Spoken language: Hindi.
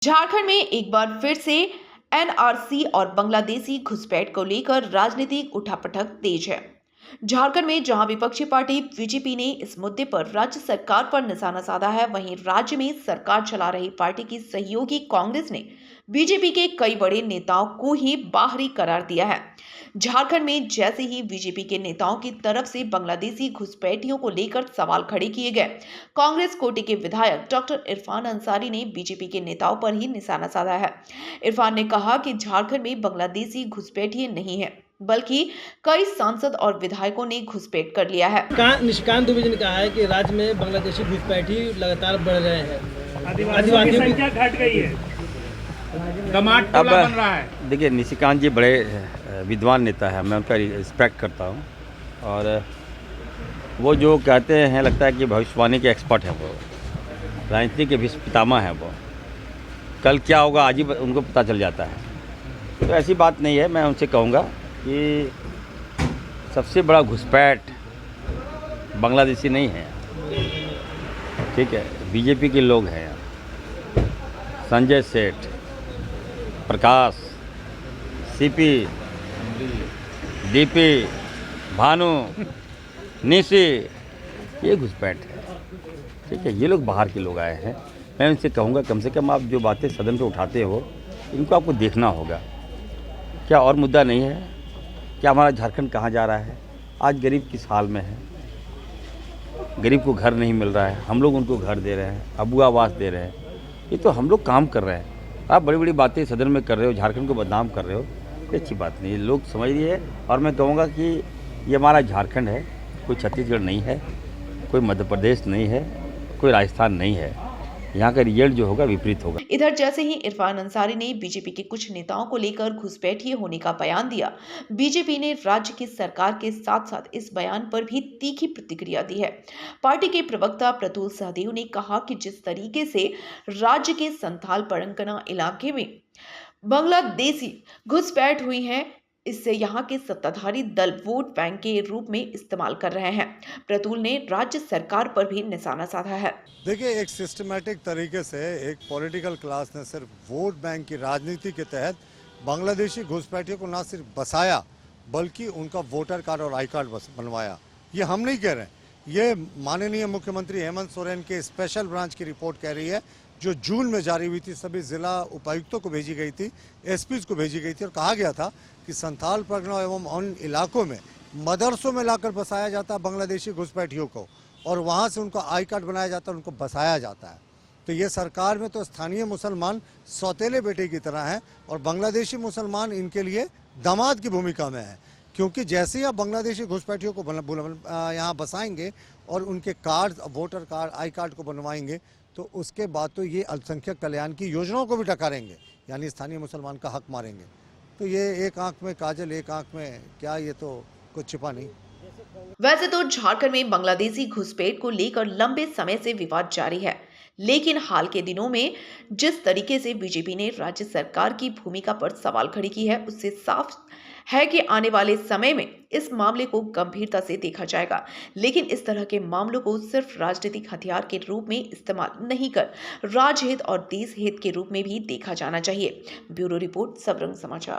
झारखंड में एक बार फिर से एनआरसी और बांग्लादेशी घुसपैठ को लेकर राजनीतिक उठापटक तेज है। झारखंड में जहां विपक्षी पार्टी बीजेपी ने इस मुद्दे पर राज्य सरकार पर निशाना साधा है, वहीं राज्य में सरकार चला रही पार्टी की सहयोगी कांग्रेस ने बीजेपी के कई बड़े नेताओं को ही बाहरी करार दिया है। झारखंड में जैसे ही बीजेपी के नेताओं की तरफ से बांग्लादेशी घुसपैठियों को लेकर सवाल खड़े किए गए, कांग्रेस कोटे के विधायक डॉक्टर इरफान अंसारी ने बीजेपी के नेताओं पर ही निशाना साधा है। इरफान ने कहा कि झारखंड में बांग्लादेशी घुसपैठिए नहीं है, बल्कि कई सांसद और विधायकों ने घुसपैठ कर लिया है। निशिकांत दुबे ने कहा है कि राज्य में बांग्लादेशी घुसपैठी लगातार बढ़ रहे हैं, आदिवासियों की संख्या घट गई है, दमाद टोला बन रहा है। देखिए, निशिकांत जी बड़े विद्वान नेता है, मैं उनका रिस्पेक्ट करता हूँ। और वो जो कहते हैं, लगता है कि भविष्यवाणी के एक्सपर्ट हैं, वो राजनीति के भी पितामह हैं। वो कल क्या होगा आज ही उनको पता चल जाता है। तो ऐसी बात नहीं है। मैं उनसे कहूँगा कि सबसे बड़ा घुसपैठ बांग्लादेशी नहीं है, ठीक है, बीजेपी के लोग हैं। संजय सेठ, प्रकाश, सीपी, डीपी, भानु, निशी, ये घुसपैठ है, ठीक है। ये लोग बाहर के लोग आए हैं। मैं उनसे कहूँगा, कम से कम आप जो बातें सदन पे उठाते हो, इनको आपको देखना होगा। क्या और मुद्दा नहीं है? क्या हमारा झारखंड कहाँ जा रहा है? आज गरीब किस हाल में है? गरीब को घर नहीं मिल रहा है, हम लोग उनको घर दे रहे हैं, अबू आवास दे रहे हैं। ये तो हम लोग काम कर रहे हैं। आप बड़ी बड़ी बातें सदन में कर रहे हो, झारखंड को बदनाम कर रहे हो, ये अच्छी बात नहीं है। लोग समझ रही है। और मैं कहूँगा कि ये हमारा झारखंड है, कोई छत्तीसगढ़ नहीं है, कोई मध्य प्रदेश नहीं है, कोई राजस्थान नहीं है। यहाँ का रिजल्ट जो होगा विपरीत होगा। इधर जैसे ही इरफान अंसारी ने बीजेपी के कुछ नेताओं को लेकर घुसपैठिए होने का बयान दिया, बीजेपी ने राज्य की सरकार के साथ साथ इस बयान पर भी तीखी प्रतिक्रिया दी है। पार्टी के प्रवक्ता प्रतुल सहदेव ने कहा कि जिस तरीके से राज्य के संथाल परगना इलाके में बांग्लादेशी घुसपैठ हुई है, इससे यहाँ के सत्ताधारी दल वोट बैंक के रूप में इस्तेमाल कर रहे हैं। प्रतुल ने राज्य सरकार पर भी निशाना साधा है। देखिए, एक सिस्टमैटिक तरीके से एक पॉलिटिकल क्लास ने सिर्फ वोट बैंक की राजनीति के तहत बांग्लादेशी घुसपैठियों को न सिर्फ बसाया, बल्कि उनका वोटर कार्ड और आई कार्ड बनवाया। ये हम नहीं कह रहे हैं, ये माननीय मुख्यमंत्री हेमंत सोरेन के स्पेशल ब्रांच की रिपोर्ट कह रही है, जो जून में जारी हुई थी, सभी जिला उपायुक्तों को भेजी गई थी, एसपीज को भेजी गई थी, और कहा गया था कि संथाल परगना एवं उन इलाकों में मदरसों में लाकर बसाया जाता है बांग्लादेशी घुसपैठियों को, और वहाँ से उनका आई कार्ड बनाया जाता है, उनको बसाया जाता है। तो ये सरकार में तो स्थानीय मुसलमान सौतेले बेटे की तरह हैं, और बांग्लादेशी मुसलमान इनके लिए दामाद की भूमिका में है। क्योंकि जैसे ही आप बांग्लादेशी घुसपैठियों को यहाँ बसाएंगे और उनके card, voter card, I card को बनवाएंगे, तो उसके बाद तो ये अल्पसंख्यक कल्याण की योजनाओं को भी टकारेंगे, यानी स्थानीय मुसलमान का हक मारेंगे। तो ये एक आंख में काजल एक आंख में क्या, ये तो कुछ छिपा नहीं। वैसे तो झारखंड में बांग्लादेशी घुसपैठ को लेकर लंबे समय से विवाद जारी है, लेकिन हाल के दिनों में जिस तरीके से बीजेपी ने राज्य सरकार की भूमिका पर सवाल खड़े की है, उससे साफ है कि आने वाले समय में इस मामले को गंभीरता से देखा जाएगा। लेकिन इस तरह के मामलों को सिर्फ राजनीतिक हथियार के रूप में इस्तेमाल नहीं कर राजहित और देश हित के रूप में भी देखा जाना चाहिए। ब्यूरो रिपोर्ट, सबरंग समाचार।